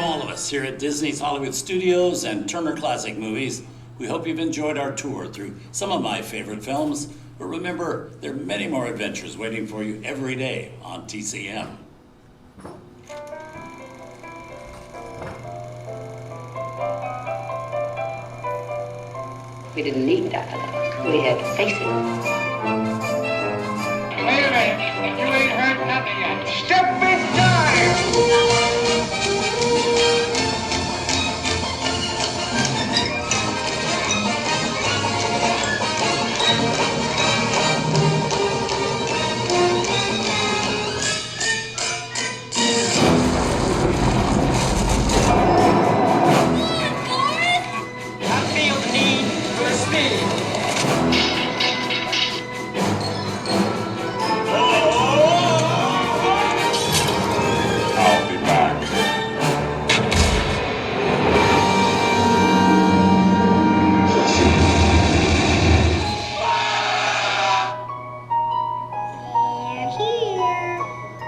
from all of us here at Disney's Hollywood Studios and Turner Classic Movies, we hope you've enjoyed our tour through some of my favorite films. But remember, there are many more adventures waiting for you every day on TCM. We didn't need dialogue. We had faces. Wait a minute. You ain't heard nothing yet. Step inside!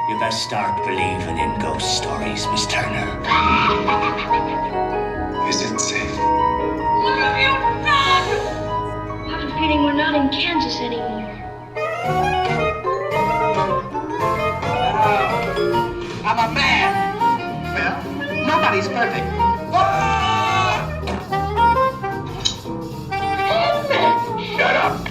You best start believing in ghost stories, Miss Turner. Is it safe? What have you done? I have a feeling we're not in Kansas anymore. I'm a man. Well, nobody's perfect. Shut up.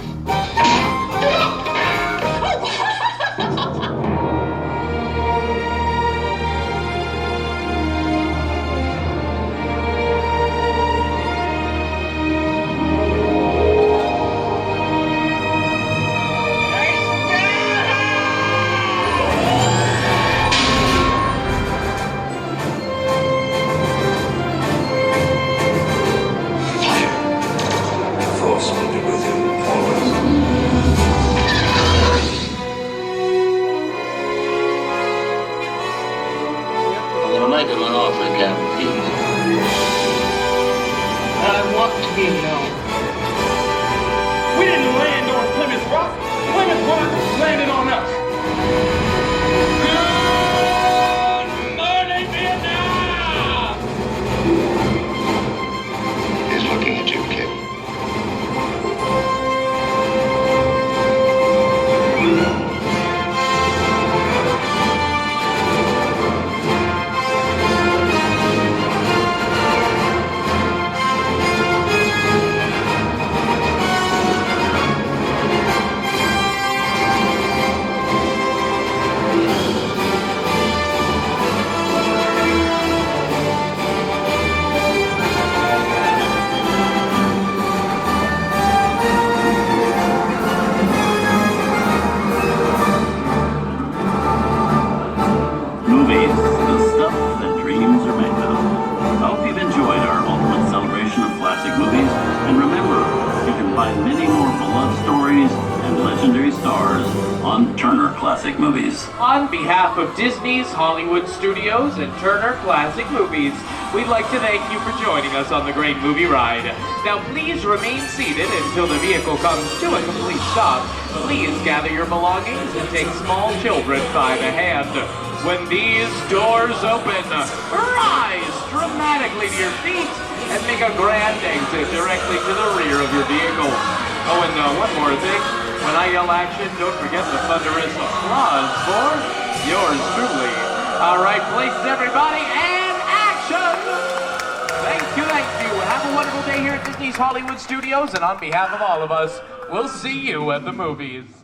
Make him an offer of cap of peace. I want to be alone. We didn't land on Plymouth Rock. Plymouth Rock landed on us. Good morning, Vietnam! He's looking at you, kid. Many more beloved stories and legendary stars on Turner Classic Movies. On behalf of Disney's Hollywood Studios and Turner Classic Movies, we'd like to thank you for joining us on the great movie ride. Now please remain seated until the vehicle comes to a complete stop. Please gather your belongings and take small children by the hand. When these doors open, rise dramatically to your feet and make a grand exit directly to the rear of your vehicle. Oh, and one more thing. When I yell action, don't forget the thunderous applause for yours truly. All right, places everybody, and action! Thank you, thank you. Have a wonderful day here at Disney's Hollywood Studios, and on behalf of all of us, we'll see you at the movies.